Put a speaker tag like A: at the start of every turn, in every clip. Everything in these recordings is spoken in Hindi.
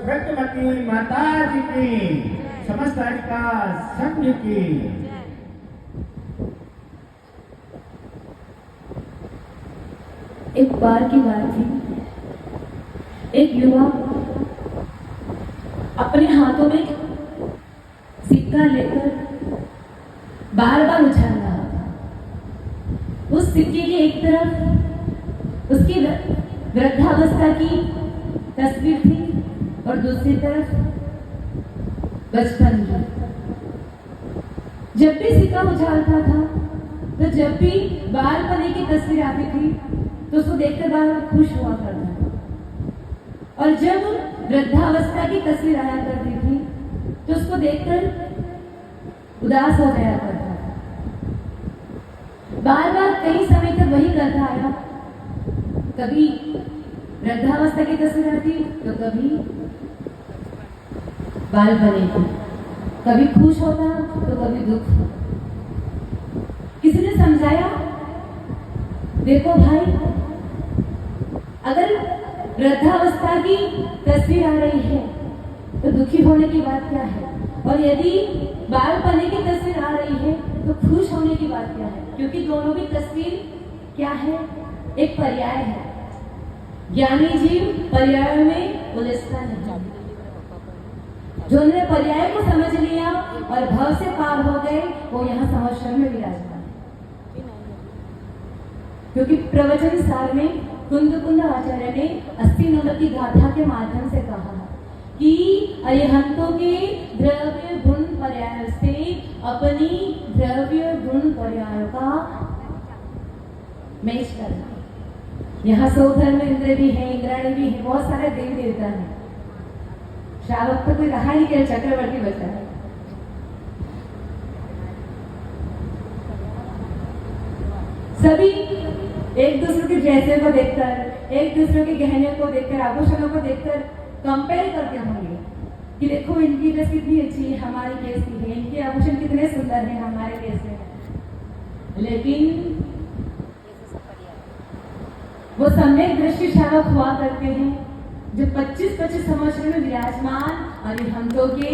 A: सत्यवती माता जी की, समस्त का संघ की।
B: एक बार की बात थी, एक युवा अपने हाथों में सिक्का लेकर बार बार उछाल रहा था। उस सिक्के की एक तरफ उसकी वृद्धावस्था की तस्वीर थी और दूसरी तरफ बचपन की। जब भी सिक्का उछालता था तो जब भी बालपने की तस्वीर आती थी तो उसको देखकर बार बार खुश हुआ करता था, और जब वृद्धावस्था की तस्वीर आया करती थी तो उसको देखकर उदास हो जाया करता था। बार बार कई समय तक वही करता आया, कभी वृद्धावस्था की तस्वीर आती तो कभी बालपने की, कभी खुश होता तो कभी दुख। किसी ने समझाया, देखो भाई, अगर वृद्धावस्था की तस्वीर आ रही है तो दुखी होने की बात क्या है, और यदि बालपने की तस्वीर आ रही है तो खुश होने की बात क्या है, क्योंकि दोनों की तस्वीर क्या है, एक पर्याय है। ज्ञानी जीव पर्याय में उलझता नहीं। जिन्होंने पर्याय को समझ लिया और भव से पार हो गए वो यहाँ समोशर में विराजमान है। क्योंकि प्रवचन सार में कुंद आचार्य ने 80 नंबर की गाथा के माध्यम से कहा कि अरिहंतों के द्रव्य गुण पर्याय से अपनी द्रव्य गुण पर्यायों का मैच करना। यहाँ सौधर्म इंद्र भी है, इंद्राणी भी है, बहुत सारे देवी देवता हैं। श्रावक तो कोई रहा ही क्या, चक्रवर्ती बचा है। सभी एक दूसरे के ड्रेसें को देखकर, एक दूसरे के गहने को देखकर, आभूषणों को देखकर कंपेयर करते होंगे कि देखो इनकी ड्रेस कितनी अच्छी है, हमारी कैसी है, इनके आभूषण कितने सुंदर हैं, हमारे कैसे हैं। लेकिन वो सम्यक दृष्टि श्रावक हुआ करते हैं जो 25-25 संवत्सर में विराजमान अरिहंतों के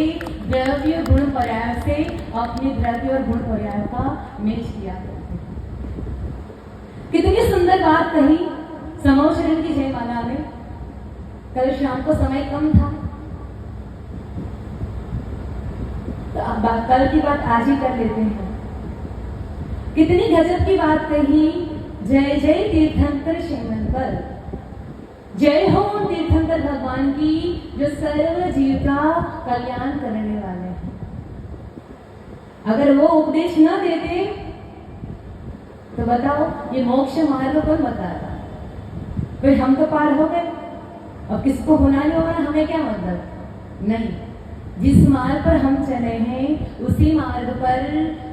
B: द्रव्य गुण पर्याय से अपने द्रव्य और गुण पर्याय का मेच किया करते हैं। कितनी सुंदर बात कही समोशरण की जयमाला में। कल शाम को समय कम था तो अब कल की बात आज ही कर लेते हैं। कितनी गजब की बात कही, जय जय तीर्थंकर शेमंकर, जय हो तीर्थंकर भगवान की जो सर्व जीव का कल्याण करने वाले हैं। अगर वो उपदेश न देते तो बताओ ये मोक्ष मार्ग कौन बताता, फिर हम तो पार हो गए, अब किसको होना नहीं होगा हमें क्या मतलब। नहीं, जिस मार्ग पर हम चले हैं उसी मार्ग पर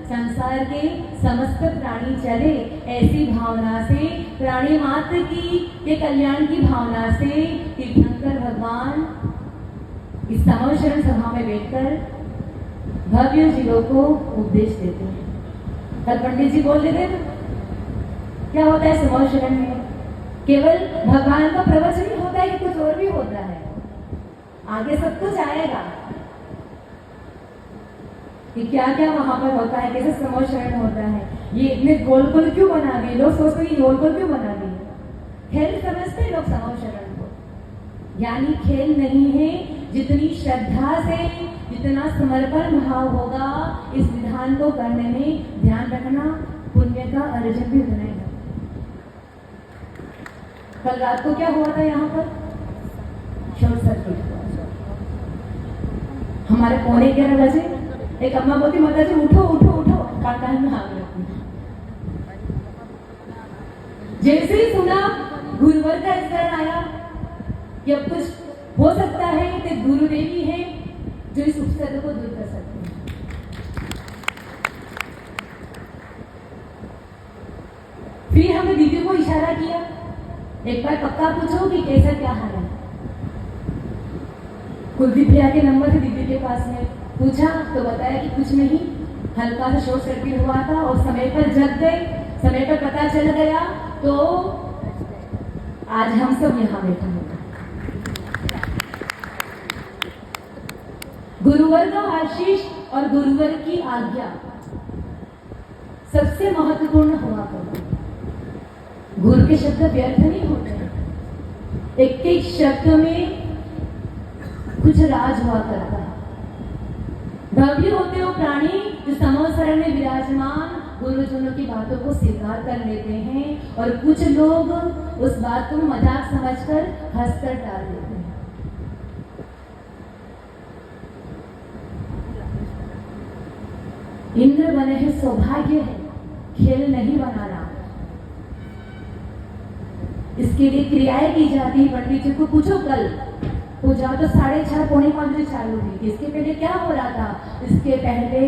B: संसार के समस्त प्राणी चले। ऐसी भावना से, प्राणी मात्र की के कल्याण की भावना से तीर्थंकर भगवान इस समोशरण सभा में बैठकर भव्य जीवों को उपदेश देते हैं। कल पंडित जी बोल देते थे क्या होता है समोशरण में, केवल भगवान का प्रवचन ही होता है कि कुछ और भी होता है, आगे सब कुछ आएगा कि क्या क्या वहां पर होता है, कैसे समोशरण होता है, ये इतने गोल गोल क्यों बना दिए, लोग सोचते हैं गोल गोल क्यों बना दिए। खेल समझते लोग समोशरण को, यानी खेल नहीं है। जितनी श्रद्धा से, जितना समर्पण भाव होगा इस विधान को करने में, ध्यान रखना पुण्य का अर्जन भी उतना ही है। कल रात को क्या हुआ था यहाँ पर, शॉर्ट सर्किट हुआ। हमारे 11:15 बजे एक अम्मा बोलती माता जी उठो उठो उठो, कान में आग रखी। जैसे ही सुना गुरुवर का स्तर आया कि अब कुछ हो सकता है कि गुरुदेवी है जो इस उपसर्ग को दूर कर सकते हैं। फिर हमने दीदी को इशारा किया, एक बार पक्का पूछो कि कैसा क्या हाल है। कुलदीप भैया के नंबर थे दीदी के पास में, पूछा तो बताया कि कुछ नहीं, हल्का सा शॉर्ट सर्किट हुआ था और समय पर जग गए, समय पर पता चल गया तो आज हम सब यहाँ बैठे हैं। गुरुवर का आशीष और गुरुवर की आज्ञा सबसे महत्वपूर्ण हुआ करती है। गुरु के शब्द व्यर्थ नहीं होते हैं, एक एक शब्द में कुछ राज हुआ करता है। भव्य होते हो प्राणी जो समोसरण में विराजमान गुरुजनों की बातों को स्वीकार कर लेते हैं, और कुछ लोग उस बात को मजाक समझकर हंसकर टाल देते हैं। इंद्र बने हैं सौभाग्य है, खेल नहीं बनाना। इसके लिए क्रियाएं की जाती है। पंडित जी को पूछो, कल पूजा तो 4:30 पौने 5 बजे चालू हुई थी। इसके पहले क्या हो रहा था? इसके पहले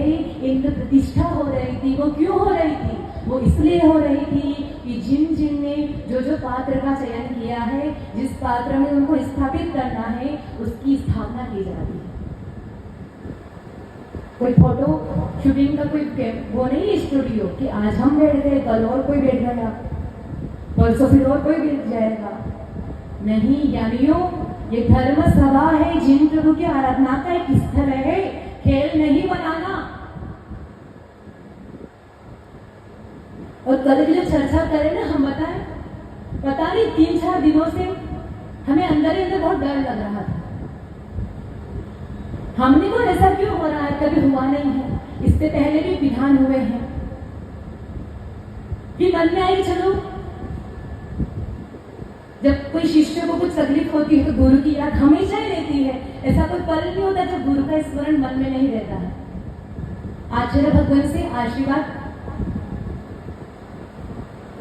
B: इंद्र प्रतिष्ठा हो रही थी। वो क्यों हो रही थी? वो इसलिए हो रही थी कि जिन जिन ने जो जो पात्र का चयन किया है, जिस पात्र में उनको स्थापित करना है, उसकी स्थापना की जाती है। कोई फोटो शूटिंग का कोई वो नहीं है स्टूडियो कि आज हम बैठ गए, कल और कोई बैठ गया, परसों फिर और कोई बैठ जाएगा। नहीं ज्ञानियों, ये धर्म सभा है, जिन प्रभु की आराधना का एक स्थल है, खेल नहीं बनाना। और कल की जो चर्चा करें ना, हम बताएं, पता नहीं 3-4 दिनों से हमें अंदर ही अंदर बहुत डर लग रहा था। हमने को ऐसा क्यों हो रहा है? कभी हुआ नहीं है। इससे पहले भी विधान हुए हैं कि मन में आई, चलो जब कोई शिष्य को कुछ तकलीफ होती है तो गुरु की याद हमेशा ही रहती है। ऐसा कोई पल नहीं होता जब गुरु का स्मरण मन में नहीं रहता है। आचार्य भगवान से आशीर्वाद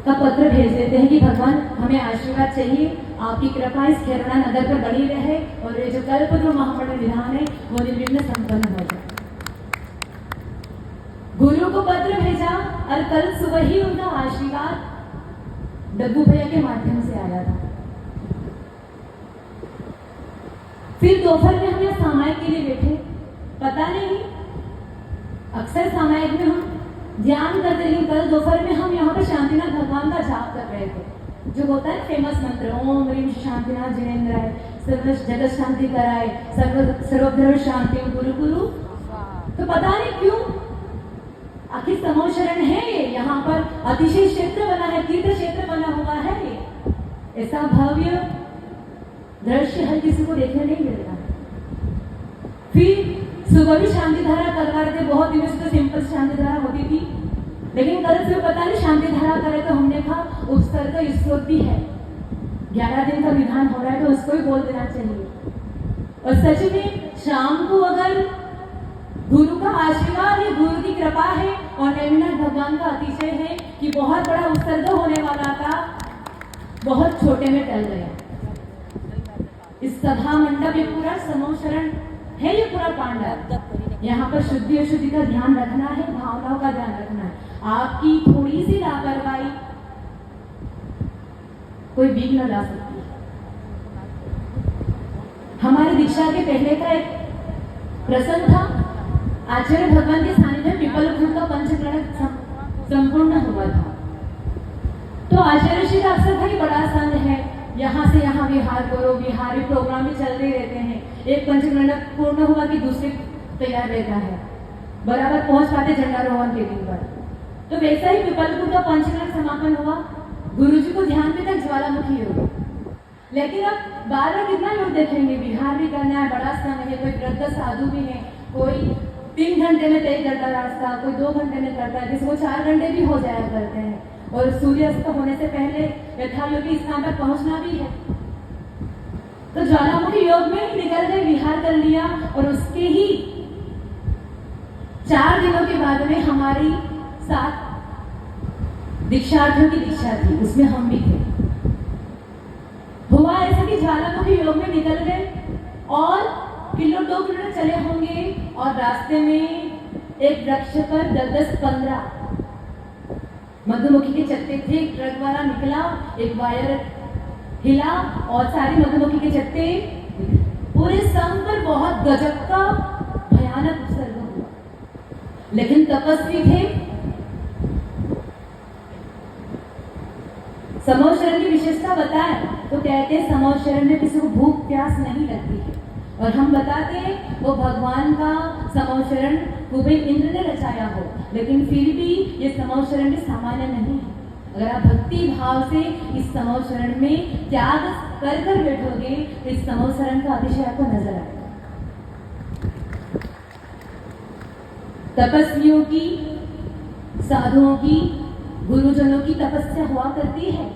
B: का पत्र भेज देते हैं कि भगवान हमें आशीर्वाद चाहिए, आपकी कृपा इस खेरना नगर पर बनी रहे और ये जो कल्पद्रुम महामंडल विधान है वो निर्विघ्न संपन्न हो जाए। गुरु को पत्र भेजा और कल सुबह ही उनका आशीर्वाद डब्बू भैया के माध्यम से आया था। फिर दोपहर में हम यहाँ सामायिक के लिए बैठे। पता नहीं, अक्सर सामायिक में हम ध्यान करते, लेकिन कल दोपहर में हम यहाँ पर शांतिनाथ भगवान का जाप कर रहे थे, जो होता है फेमस मंत्र, ओम ह्रीं शांतिनाथ जिनेन्द्राय, सर्व जगत शांति कराए, सर्वधर्म शांति गुरु गुरु। तो पता नहीं क्यों आखिर समोशरण है ये, यहाँ पर अतिशय क्षेत्र बना है, तीर्थ क्षेत्र बना हुआ है। ऐसा भव्य दृश्य हर किसी को देखने नहीं मिलता। फिर सुबह भी शांति धारा करवा रहे थे, बहुत दिनों से तो सिंपल शांति धारा होती थी, लेकिन कल फिर पता नहीं शांति धारा करे तो हमने कहा उपसर्ग का स्रोत भी है, 11 दिन का विधान हो रहा है तो उसको ही बोल देना चाहिए। और सच में शाम को अगर गुरु का आशीर्वाद है, गुरु की कृपा है और नेमिनाथ भगवान का अतिशय है कि बहुत बड़ा उत्सर्ग होने वाला था, बहुत छोटे में टल गया। इस सभा मंडप ये पूरा समोशरण है, ये पूरा पांडव। यहाँ पर शुद्धि अशुद्धि का ध्यान रखना है, भावनाओं का ध्यान रखना है। आपकी थोड़ी सी लापरवाही कोई विघ्न ला सकती है। हमारी दीक्षा के पहले का एक प्रसंग था, आचार्य भगवान के सानिध्य में पीपल फूल का पंचग्रहण संपूर्ण हुआ था। तो आचार्य श्री का अक्सर भाई बड़ा संघ है, यहाँ से यहाँ विहार करो, विहारी प्रोग्राम भी चलते रहते हैं। एक पंचग्रहण पूर्ण हुआ कि दूसरे तैयार रहता है, बराबर पहुंच पाते झंडारोहण के दिन पर। तो वैसा ही पीपलपुर का पंचग्रहण समापन हुआ। गुरुजी को ध्यान में तक ज्वालामुखी योग, लेकिन अब बार कितना लोग देखेंगे, विहार भी करना है, बड़ा संघ है, कोई वृद्ध साधु भी है, कोई 3 घंटे में तय करता रास्ता, कोई 2 घंटे में करता है, जिसको 4 घंटे भी हो जाया करते हैं। और सूर्यास्त होने से पहले यथायोगी स्थान पर पहुंचना भी है। तो ज्वालामुखी योग में ही निकल गए, विहार कर लिया, और उसके ही 4 दिनों के बाद में हमारी 7 दीक्षार्थियों की दीक्षा थी, उसमें हम भी थे। हुआ ऐसा कि ज्वालामुखी योग में निकल गए और 2 किलोमीटर चले होंगे और रास्ते में एक वृक्ष पर 10-15 मधुमक्खी के चत्ते थे। एक ट्रक वाला निकला, एक वायर हिला और सारी मधुमक्खी के चत्ते पूरे संघ पर बहुत गजब का भयानक उत्सर्ग हुआ। लेकिन तपस्वी थे। समोशरण की विशेषता बताए तो कहते हैं समोशरण में किसी को भूख प्यास नहीं लगती है। और हम बताते हैं वो भगवान का समवचरण कुबेर इंद्र ने रचाया हो, लेकिन फिर भी ये समवचरण भी सामान्य नहीं है। अगर आप भक्ति भाव से इस समवचरण में त्याग कर कर बैठोगे तो इस समवचरण का अतिशय आपको नजर आएगा। तपस्वियों की, साधुओं की, गुरुजनों की तपस्या हुआ करती है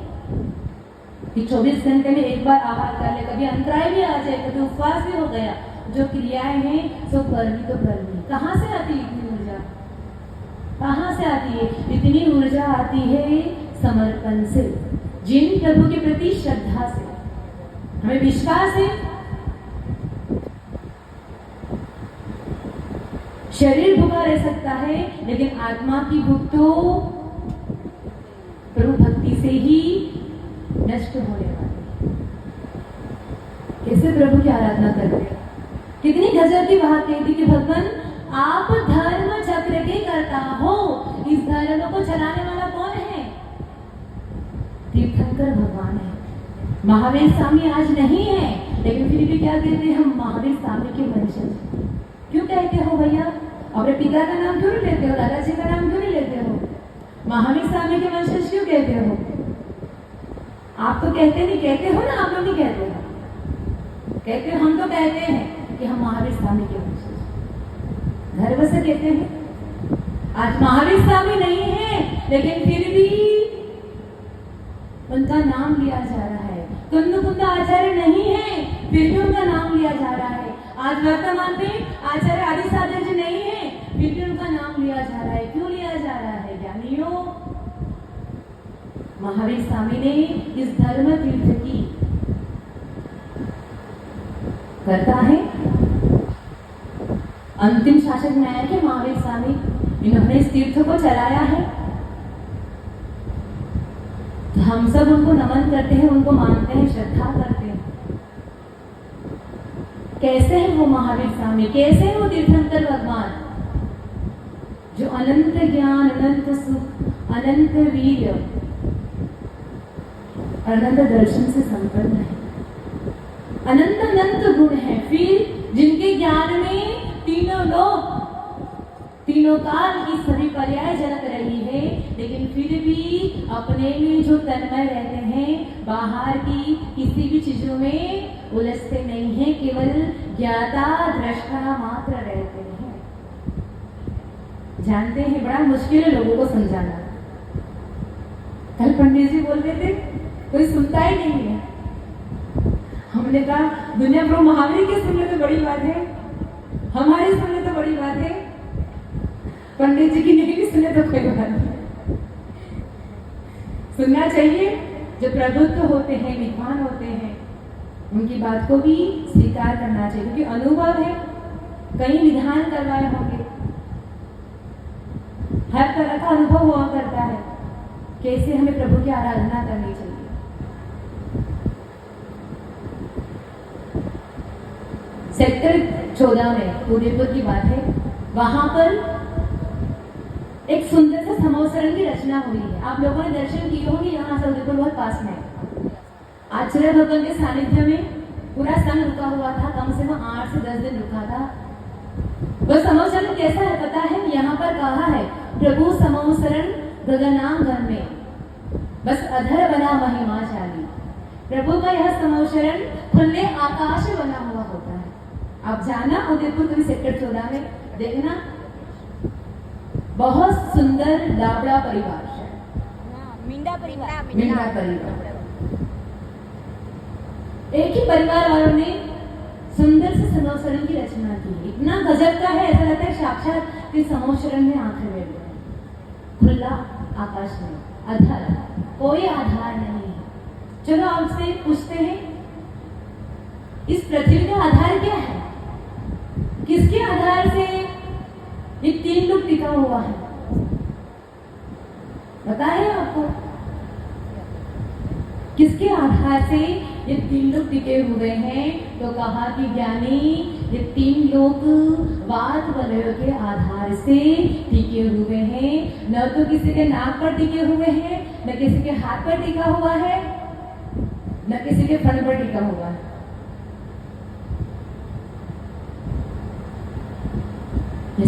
B: कि 24 घंटे में एक बार आहार कर ले, कभी अंतराय भी आ जाए, कभी उपवास भी हो गया, जो क्रियाएं हैं सो करनी तो करनी। कहाँ से आती है इतनी ऊर्जा? कहाँ से आती है इतनी ऊर्जा? आती है समर्पण से, जिन प्रभु के प्रति श्रद्धा से, हमें विश्वास है। शरीर भूखा रह सकता है, लेकिन आत्मा की भूख तो प्रभु भक्ति से ही नष्ट होने वाली है। कैसे प्रभु की आराधना करते हैं? कितनी गजब की बात कही थी कि भगवान आप धर्म चक्र के कर्ता हो। इस धर्म को चलाने वाला कौन है? तीर्थंकर भगवान है। महावीर स्वामी आज नहीं है, लेकिन फिर भी क्या कहते हैं? हम महावीर स्वामी के वंशज। क्यों कहते हो भैया? अपने पिता का नाम क्यों नहीं लेते हो? दादाजी का नाम क्यों नहीं लेते हो? महावीर स्वामी के वंशज क्यों कहते हो? आप तो कहते नहीं, कहते हो ना? आप लोग नहीं कहते हो? कहते हो, हम तो कहते हैं कि हम महावीर स्वामी के वंशज, गर्व से कहते हैं। आज महावीर स्वामी नहीं है, लेकिन फिर भी उनका नाम लिया जा रहा है। कुंद आचार्य नहीं है, फिर भी उनका नाम लिया जा रहा है। आज वर्तमान में आचार्य आदि साधक जी नहीं है, फिर भी उनका नाम लिया जा रहा है। क्यों लिया जा रहा है? ज्ञानियों, महावीर स्वामी ने इस धर्म तीर्थ की करता है। अंतिम शासक न्याय के महावीर स्वामी, इन्होंने इस तीर्थ को चलाया है। तो हम सब उनको नमन करते हैं, उनको मानते हैं, श्रद्धा करते हैं। कैसे है वो महावीर स्वामी? कैसे है वो तीर्थंकर भगवान जो अनंत ज्ञान, अनंत सुख, अनंत वीर्य, अनंत दर्शन से संपन्न है, अनंत अनंत गुण है, फिर जिनके ज्ञान में तीनों लोग, तीनों काल की सभी पर्याय झलक रही है, लेकिन फिर भी अपने में जो तन्मय रहते हैं, बाहर की किसी भी चीजों में उलझते नहीं हैं, केवल ज्ञाता दृष्टा मात्र रहते हैं। जानते हैं बड़ा मुश्किल है लोगों को समझाना। कल पंडित जी बोल रहे थे, कोई सुनता ही नहीं है। हमने कहा दुनिया प्रभु महावीर के सुनने तो बड़ी बात है, हमारे सुनने तो बड़ी बात है, पंडित जी की नहीं भी सुने तो कोई बात नहीं। सुनना चाहिए। जो प्रबुद्ध होते हैं, विद्वान होते हैं, उनकी बात को भी स्वीकार करना चाहिए, क्योंकि अनुभव है, कई विधान करवाए होंगे, हर तरह का अनुभव हुआ करता है। कैसे हमें प्रभु की आराधना करनी चाहिए। सेक्टर 14 में उदयपुर की बात है, वहां पर एक सुंदर सा समवसरण की रचना हुई है। आप लोगों ने दर्शन किए होंगे, यहाँ से उदयपुर बहुत पास में। आचार्य भगवान के सानिध्य में पूरा संघ रुका हुआ था, कम से कम 8 से 10 दिन रुका था। वह समवसरण कैसा है पता है? यहाँ पर कहा है, प्रभु समवसरण गगनांगन में, बस अधर बना महिमाशाली। प्रभु का यह समवसरण खुले आकाश में बना हुआ होता है। आप जाना उदयपुर कभी सेक्टर 14 में देखना, बहुत सुंदर लावड़ा परिवार है,
C: मींडा परिवार।
B: मींडा परिवार। एक ही परिवार वालों ने सुंदर से समवसरण की रचना की। इतना गजब का है, ऐसा लगता है साक्षात इस समवसरण में आंखें बैठ गई। खुला आकाश में, अधर, कोई आधार नहीं है। चलो आपसे पूछते हैं, इस पृथ्वी का आधार क्या है? किसके आधार से ये 3 लोग टिका हुआ है? पता है आपको किसके आधार से ये 3 लोग टिके हुए हैं? तो कहा कि ज्ञानी, ये 3 लोग वात वलय के आधार से टिके हुए हैं। न तो किसी के नाक पर टिके हुए हैं, न किसी के हाथ पर टिका हुआ है, न किसी के फन पर टिका हुआ है।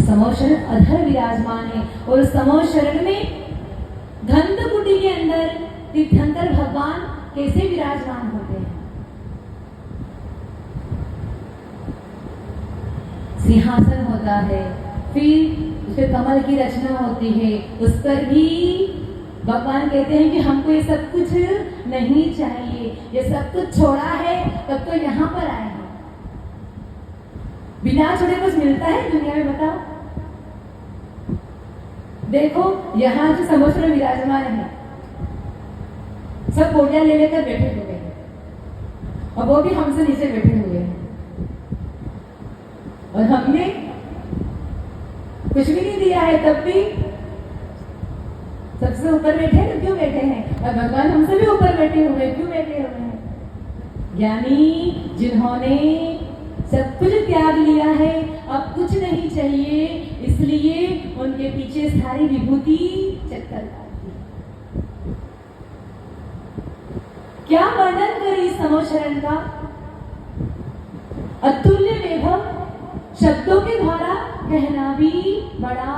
B: समो शरण अधर विराजमान है। और समो शरण में गंध कुटी के अंदर तीर्थंकर भगवान कैसे विराजमान होते हैं। सिंहासन होता है, फिर उस पर कमल की रचना होती है, उस पर भी भगवान कहते हैं कि हमको ये सब कुछ नहीं चाहिए, ये सब कुछ छोड़ा है तब तो यहाँ पर आए हैं। बिना छोड़े कुछ मिलता है दुनिया में, बताओ। देखो यहाँ जो समोसर विराजमान है, सब बोटियां ले लेकर बैठे हुए हैं और वो भी हमसे नीचे बैठे हुए हैं, और हमने कुछ भी नहीं दिया है तब भी सबसे ऊपर बैठे हैं। क्यों बैठे हैं? और भगवान हमसे भी ऊपर बैठे हुए, क्यों बैठे हुए हैं? यानी जिन्होंने सब कुछ त्याग लिया है, अब कुछ नहीं चाहिए, इसलिए उनके पीछे सारी विभूति चक्कर काटती है। क्या वर्णन करें इस समोशरण का? अतुल्य वैभव शब्दों के द्वारा कहना भी बड़ा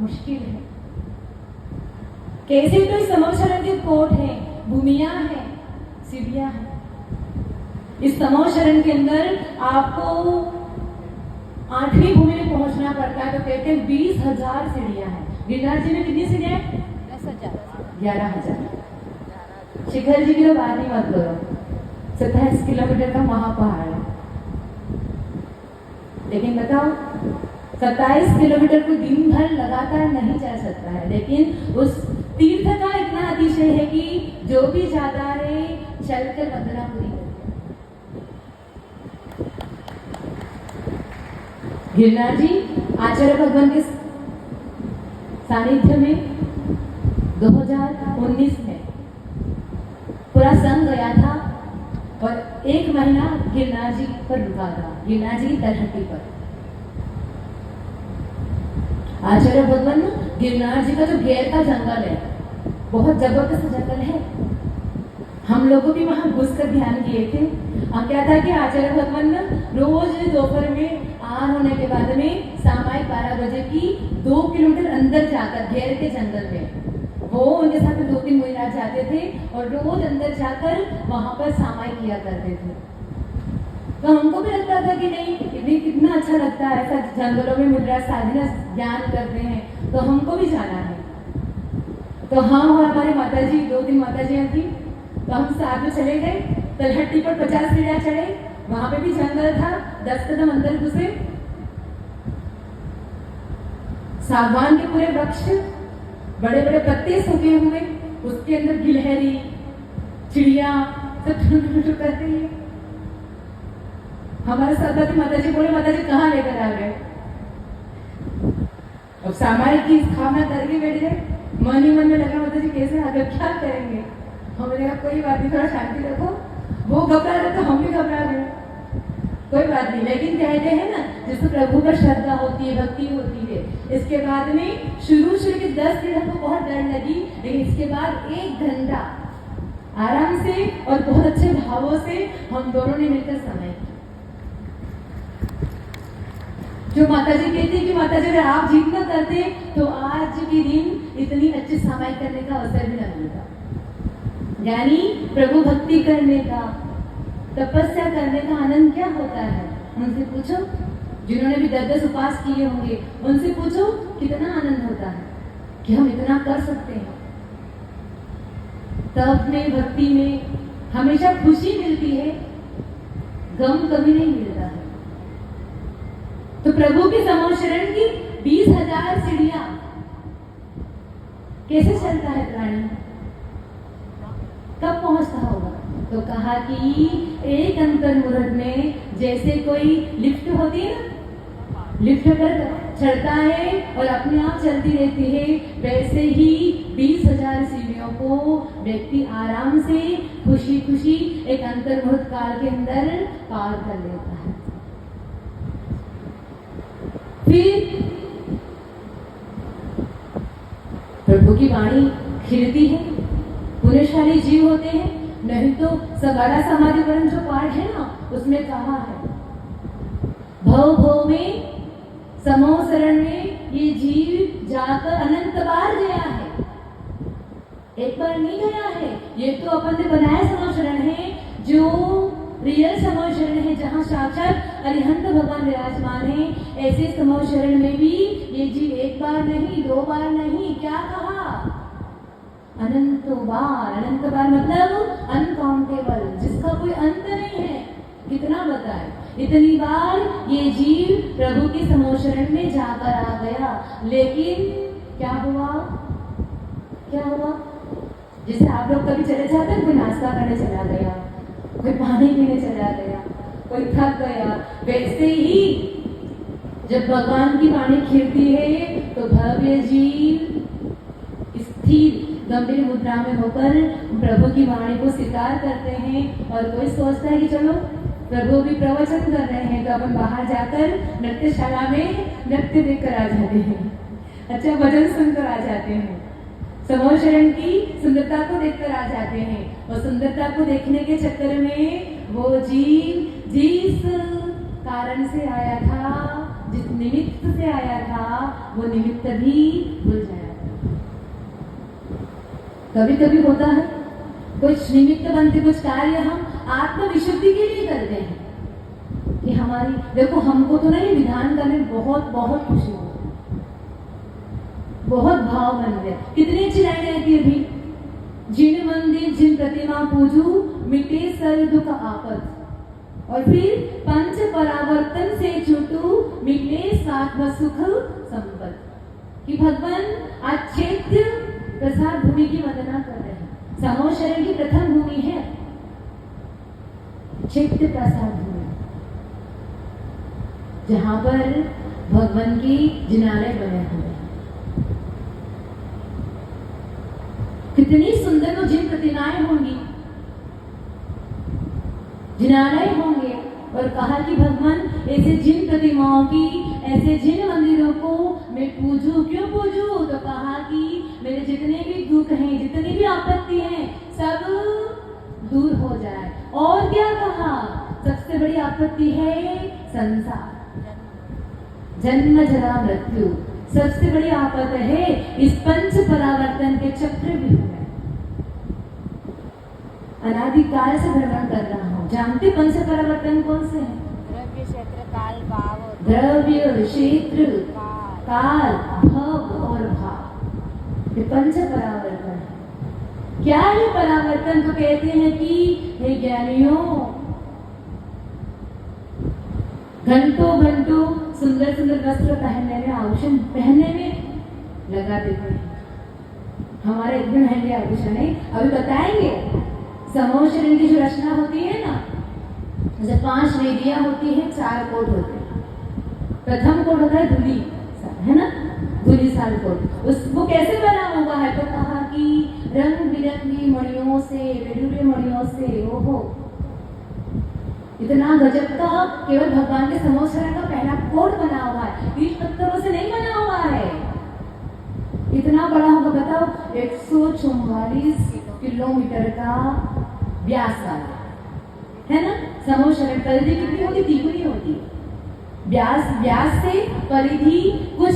B: मुश्किल है। कैसे तो इस समोशरण के कोट है, भूमिया है, सीढ़ियां है। इस समोशरण के अंदर आपको 8वीं भूमि में पहुंचना पड़ता है, तो कहते हैं 20,000 सीढ़ियां हैं। गिरनार जी में कितनी सीढ़ियां हैं? 11,000। शिखर जी की तो बात ही मत करो, 27 किलोमीटर का महापहाड़ है। लेकिन बताओ, 27 किलोमीटर को दिन भर लगातार नहीं चल सकता है, लेकिन उस तीर्थ का इतना अतिशय है कि जो भी जाता है चलकर वंदना पूरी करते। गिरनार जी आचार्य भगवान के सानिध्य में 2019 में पूरा संघ गया था और 1 महीना गिरनार जी पर रुका था, गिरनार जी की तलहटी पर। आचार्य भगवान गिरनार जी का जो घेर का जंगल है, बहुत जबरदस्त जंगल है। हम लोगों भी वहां घुसकर ध्यान किए थे। हम क्या था कि आचार्य भगवान रोज दोपहर में आन होने के बाद में सामायिक 12 बजे की 2 किलोमीटर अंदर जाकर घेर के जंगल में वो उनके साथ 2-3 मुनिराज जाते थे और रोज अंदर जाकर वहां पर सामायिक किया करते थे। तो हमको भी लगता था कि नहीं, ये कितना अच्छा लगता है, ऐसा जंगलों में मुनिराज साधना ज्ञान करते हैं, तो हमको भी जाना है। तो हम और हमारी माता जी, 2-3 माता जी थी, तो हम साथ में चले गए। तलहटी पर 50 सीढ़ियां चढ़े, वहां पे भी जंगल था, 10 कदम अंदर घुसे। सागवान के पूरे वृक्ष, बड़े बड़े पत्ते सूखे हुए, उसके अंदर गिलहरी, चिड़िया सब ठुठुठुठु करते हैं। हमारे साथ माता जी बोले, माता जी कहाँ लेकर आ गए? अब सामायिक की खाना करके बैठ गए। मन ही मन में लगा, माता जी कैसे आगे क्या करेंगे? हमने कहा कोई बात नहीं, थोड़ा शांति रखो। वो घबरा रहे तो हम भी घबरा गए, कोई बात नहीं। लेकिन कहते हैं ना, जिसको प्रभु पर श्रद्धा होती है, भक्ति होती है, इसके बाद में शुरू के 10 दिन हमको बहुत डर लगी, लेकिन इसके बाद 1 घंटा आराम से और बहुत अच्छे भावों से हम दोनों ने मिलकर समय किया। जो माता जी कहती है कि माता जी अगर आप जीत न करते तो आज के दिन इतनी अच्छी समाई करने का अवसर भी न मिलता। यानी प्रभु भक्ति करने का, तपस्या करने का आनंद क्या होता है? उनसे पूछो, जिन्होंने भी 10-10 उपास किए होंगे, उनसे पूछो कितना आनंद होता है कि हम इतना कर सकते हैं। तप में, भक्ति में हमेशा खुशी मिलती है, गम कभी नहीं मिलता है। तो प्रभु के समोशरण की 20,000 सीढ़ियां कैसे चलता है प्राणी? कब पहुंचता होगा? तो कहा कि एक अंतर मुहूर्त में, जैसे कोई लिफ्ट होती है ना, लिफ्ट पर चढ़ता है और अपने आप चलती रहती है, वैसे ही 20,000 सीढ़ियों को व्यक्ति आराम से खुशी खुशी एक अंतर मुहूर्त काल के अंदर पार कर लेता है। फिर प्रभु की वाणी खिलती है, पुण्यशाली जीव होते हैं। नहीं तो सगाड़ा समाधिकरण जो पाठ है ना, उसमें कहा है, भव भव में समूह शरण में ये जीव जाकर अनंत बार गया है, एक बार नहीं गया है। ये तो अपन ने बनाया समूह शरण है, जो रियल समूह शरण है, जहाँ साक्षात अरिहंत भगवान विराजमान है। ऐसे समूह शरण में भी ये जीव एक बार नहीं, दो बार नहीं, क्या कहा, अनंत बार मतलब अनकाउंटेबल, जिसका कोई अंत नहीं है। कितना बताए, इतनी बार ये जीव प्रभु के समूह शरण में जाकर आ गया, लेकिन क्या हुआ, जैसे आप लोग कभी चले जाते हैं, कोई नाश्ता करने चला गया, कोई पानी पीने चला गया, कोई थक गया, वैसे ही जब भगवान की वाणी खिलती है तो भव्य जीव स्थिर गंभीर मुद्रा में होकर प्रभु की वाणी को स्वीकार करते हैं। और कोई सोचता है कि चलो प्रभु भी प्रवचन कर रहे हैं तो अपन बाहर जाकर नृत्यशाला में नृत्य देखकर आ जाते हैं, अच्छा भजन सुनकर आ जाते हैं, समूह शरण की सुंदरता को देखकर आ जाते हैं। और सुंदरता को देखने के चक्कर में वो जीव जिस कारण से आया था, जिस निमित्त से आया था, वो निमित्त भी भूल जाया। कभी कभी होता है कुछ निमित्त बनते, कुछ कार्य हम आत्मविशुद्धि के लिए करते हैं कि हमारी, देखो हमको तो नहीं, विधान करने बहुत बहुत खुशी होती है, बहुत भाव बन गए। कितनी अच्छी लाइन रहती है भी, जिन मंदिर जिन प्रतिमा पूजू मिटे सर दुख आपद, और फिर पंच परावर्तन से छूटू मिले सात्व सुख संपद। कि भगवान आज चैत्य प्रसाद भूमि की वंदना कर रहे हैं। समूह शरण की प्रथम भूमि है चैत्य प्रसाद भूमि, जहां पर भगवान की जिनालय बने हुए हैं। कितनी सुंदर वो जिन प्रतिमाएं होंगी, जिनालय होंगे। और कहा कि भगवान ऐसे जिन प्रतिमाओं की, ऐसे जिन मंदिरों को मैं पूजूं, क्यों पूजूं, तो कहा कि मेरे जितने भी दुख हैं, जितनी भी आपत्ति हैं, सब दूर हो जाए। और क्या कहा, सबसे बड़ी आपत्ति है संसार, जन्म जरा मृत्यु, सबसे बड़ी आपत है इस पंच परावर्तन के चक्र भी है। अनादिकाल से भ्रमण कर रहा हूँ। जानते पंच परावर्तन कौन से हैं?
C: द्रव्य क्षेत्र काल भाव,
B: द्रव्य क्षेत्र काल भव और भाव, ये पंच परावर्तन है। क्या है परावर्तन? तो कहते हैं कि हे ज्ञानियों, घंटों घंटों सुंदर सुंदर वस्त्र पहनने में, आभूषण पहनने में लगा देते हैं। हमारे इतने महंगे आभूषण है, अभी बताएंगे। समूह शरण की जो रचना होती है ना, जैसे 5 वेदियां होती है, 4 कोट होते हैं। प्रथम कोट होता है धूली, है ना, धूली साल कोट। वो कैसे बना हुआ है? तो कहा कि रंग बिरंगी मणियों से, विडूरे मणियों से, ओहो, इतना गजब का केवल भगवान के समूह शरण का पहला कोट बना हुआ है, 20 पत्थरों से नहीं बना हुआ है। इतना बड़ा होगा, बताओ, 144 किलोमीटर का व्यास वाला है ना समूह शरण। परिधि कितनी होती? 3 होती है। व्यास से परिधि कुछ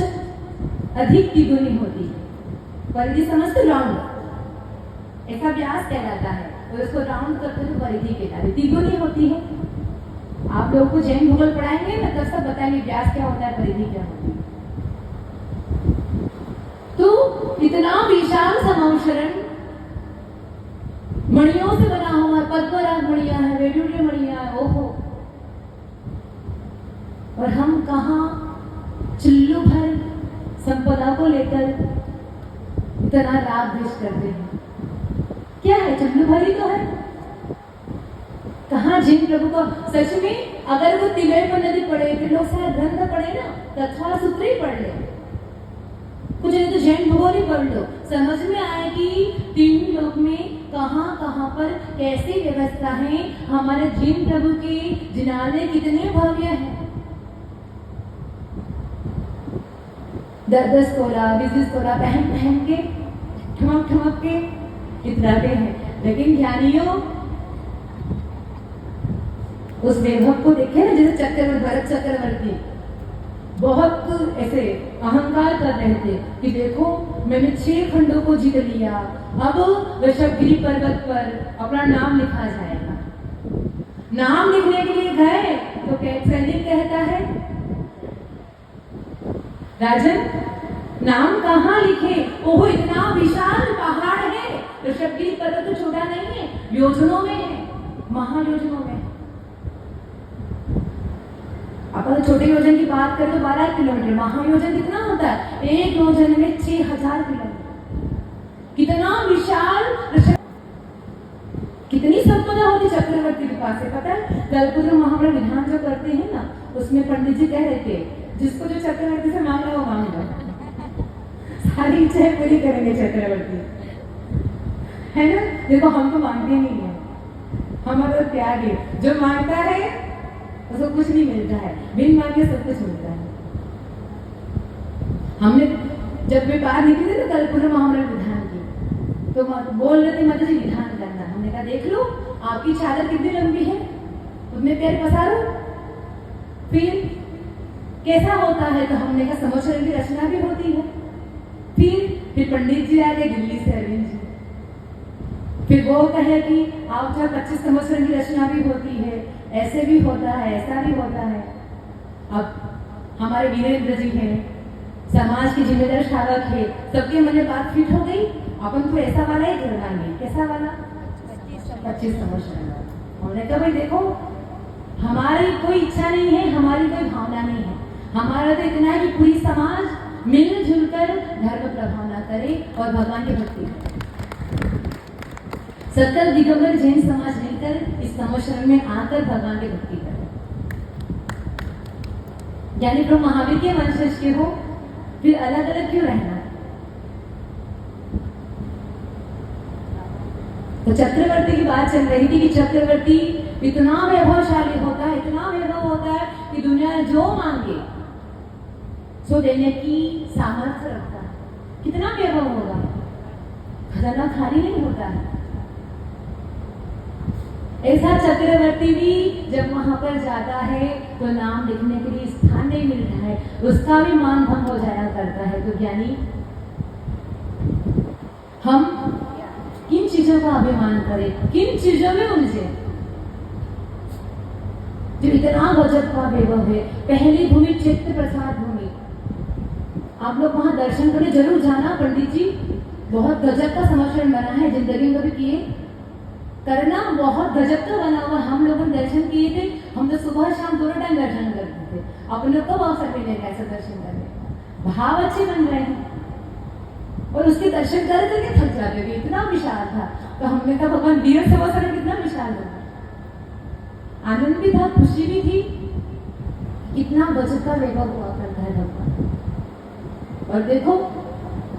B: अधिक 3 होती है। परिधि समझते, राउंड, ऐसा व्यास कहलाता है, और इसको राउंड करते तो परिधि कहलाती है, 3 होती है। आप लोगों को जैन भूगोल पढ़ाएंगे ना, तब सब बताएंगे व्यास क्या होता है, परिधि क्या होती है। तो इतना विशाल समूह शरण मणियों से बना हुआ, पद्मराग मणियां है, वेडूरे मणियां है, ओहो। और हम कहाँ चुल्लू भर संपदा को लेकर इतना राग द्वेष करते हैं। क्या है? चुल्लू भर ही तो है। कहाँ जिन प्रभु को सच में, अगर वो तिलय नदी पढ़े, फिर लोग सारा ग्रंथ पढ़े ना, तत्वा सूत्र ही पढ़ ले, कुछ नहीं तो जैन भूगोल ही पढ़ लो, समझ में आए कि 3 लोक में कहाँ कहाँ पर कैसी व्यवस्था है। हमारे जिन प्रभु के जिनालय कितने भव्य हैं, 10-10 तोला, 20-20 तोला पहन के, ठमक के इतराते हैं। लेकिन ज्ञानियों उस वैभव को देखे ना, जैसे चक्रवर्ती, भरत चक्रवर्ती, बहुत ऐसे अहंकार कर रहे थे कि देखो मैंने 6 खंडों को जीत लिया, अब वृषभगिरी पर्वत पर अपना नाम लिखा जाएगा। नाम लिखने के लिए गए तो सैनिक कहता है, राजन नाम कहाँ लिखे? ओहो इतना विशाल पहाड़ है, ऋषभगिरी पर्वत तो छोटा नहीं है, योजनों में है, महायोजनों में। अपन तो छोटे योजन की बात करें तो 12 किलोमीटर, महायोजन कितना होता है? एक योजन में 6000 किलोमीटर। कितना विशाल, कितनी संपदा होती चक्रवर्ती के पास है, पता है? कल्पद्रुम महावरा विधान जो करते हैं ना, उसमें पंडित जी कह रहे थे, जिसको जो चक्रवर्ती से मांग रहा वो मांग लो, सारी इच्छाएं पूरी करेंगे चक्रवर्ती, है ना? देखो हम तो मांगते नहीं है, हमारा त्याग है, जो मांगता है उसको कुछ नहीं मिलता है, बिन मांगे सब कुछ मिलता है। हमने जब मैं बाहर निकली थी तो कल्पद्रुम महावरा विधान की, तो बोल रहे थे माता जी विधान करना, हमने कहा देख लो आपकी चादर कितनी लंबी है, उसमें पैर पसारो, फिर कैसा होता है? तो हमने कहा समोचरण की रचना भी होती है। फिर पंडित जी आ गए दिल्ली से, अरविंद जी, फिर वो कहे कि आप जब 25 संवत्सर की रचना भी होती है, ऐसे भी होता है, ऐसा भी होता है। अब हमारे वीरेंद्र जी हैं, समाज के जिम्मेदार शावक है, सबके मन में बात फिट हो गई, अपन तो ऐसा वाला ही करवाएंगे। कैसा वाला? 25 संवत्सर। हमने कहा भाई देखो हमारी कोई इच्छा नहीं है, हमारी कोई भावना नहीं है, हमारा तो इतना है कि पूरी समाज मिलजुल कर धर्म प्रभावना करे और भगवान की भक्ति करे। सकल दिगंबर जैन समाज मिलकर इस संवत्सर में आकर भगवान की भक्ति करे, यानी प्रभु महावीर के वंशज के हो, फिर अलग अलग क्यों रहना? तो चक्रवर्ती की बात चल रही थी कि चक्रवर्ती इतना वैभवशाली होता है, इतना वैभव होता है कि दुनिया जो मांगे सो देने की सामर्थ्य रखता है। कितना वैभव होगा, खजाना खाली नहीं होता है। ऐसा चक्रवर्ती भी जब वहां पर जाता है तो नाम लिखने के लिए स्थान नहीं मिलता है, उसका भी मान भंग हो जाया करता है। तो ज्ञानी हम किन चीजों का अभिमान करें, किन चीजों में उलझे जो इतना गजब का वैभव है। पहली भूमि चित्त प्रसाद भूमि, आप लोग वहां दर्शन करने जरूर जाना। पंडित जी बहुत गजब का समर्पण बना है, जिंदगी में कभी किए करना, बहुत गजब का बना हुआ। हम लोगों ने दर्शन किए थे, हम तो सुबह शाम दोनों टाइम दर्शन करते थे। अपन लोग कब अवसर मिलेगा ऐसा दर्शन करने? भाव अच्छे बन रहे हैं और उसके दर्शन कर करके थक जाते थे, इतना विशाल था। तो हमने कहा भगवान 1.5 सवा कितना विशाल होगा। आनंद भी था, खुशी भी थी, कितना गजब का वैभव हुआ करता है भगवान। और देखो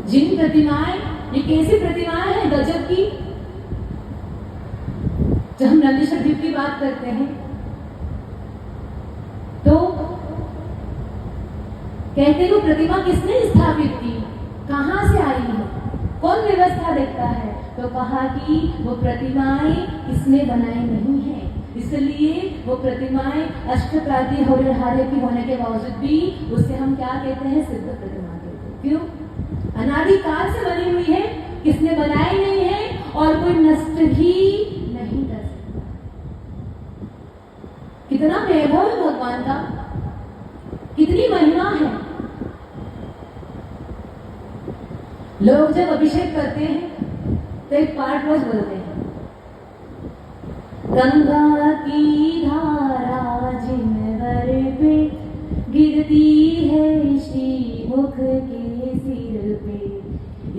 B: जिन प्रतिमाएं, ये कैसी प्रतिमाएं हैं गजब की। जब हम नंदीश्वर द्वीप की बात करते हैं तो कहते हैं वो प्रतिमा किसने स्थापित की, कहां से आई है, कौन व्यवस्था देखता है? तो कहा कि वो प्रतिमाएं इसने बनाई नहीं है, इसलिए वो प्रतिमाएं अष्टप्राति हौरेहारे की होने के बावजूद भी उसे हम क्या कहते हैं? सिद्ध प्रतिमा कहते हैं। क्यों? अनादिकाल से बनी हुई है, किसने बनाई नहीं है और कोई नष्ट भी नहीं कर सकता। कितना वैभव है भगवान का, कितनी महिमा है। लोग जब अभिषेक करते हैं तो एक पाठ रोज बोलते हैं, गंगा की धारा जिनवर पे गिरती है श्री मुख के सिर पे,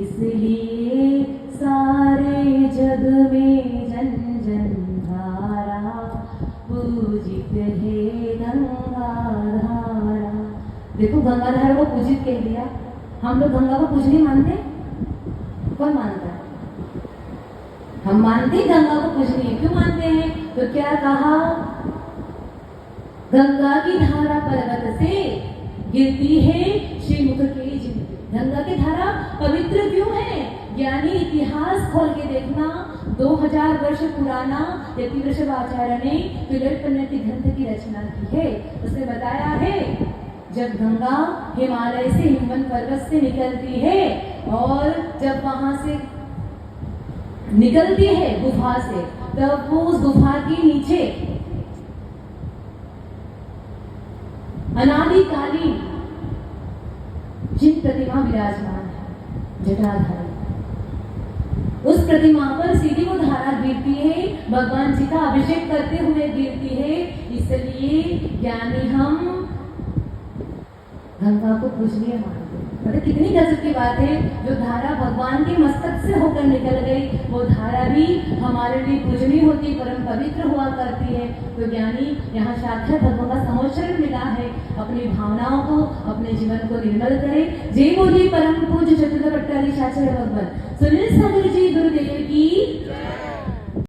B: इसलिए सारे जग में जन जन धारा पूजित है गंगा धारा। देखो गंगा धारा को पूजित कह दिया। हम लोग गंगा को पूजनी मानते? कौन मानता है? हम मानते गंगा को पूजनीय। क्यों मानते हैं? तो क्या कहा? गंगा की धारा पर्वत से गिरती है श्रीमुख के जिन पे। गंगा की धारा पवित्र क्यों है? यानी इतिहास खोल के देखना, 2000 वर्ष पुराना यतिवृषभ आचार्य ने पिलर पन्नति ग्रंथ की रचना की है। उसने बताया है जब गंगा हिमालय से हिमवंत पर्वत से निकलती है और जब वहां से निकलती है गुफा से, तब वो उस गुफा के नीचे अनादिकालीन जिन प्रतिमा विराजमान है जटाधारी, उस प्रतिमा पर सीधी वो धारा गिरती है, भगवान जी का अभिषेक करते हुए गिरती है। इसलिए ज्ञानी हम गंगा को पूजनीय मानते हैं। मतलब कितनी गजब की बात है, जो धारा भगवान के मस्तक से होकर निकल गई, वो धारा भी हमारे लिए पूजनीय होती, परम पवित्र हुआ करती है। तो ज्ञानी यहाँ साक्षात भगवान का समोच्चरण मिला है, अपनी भावनाओं को, अपने जीवन को निर्मल करे। जय बोलिए परम पूज्य चतुर्थ भट्टाचार्य भगवान सुनील सागर जी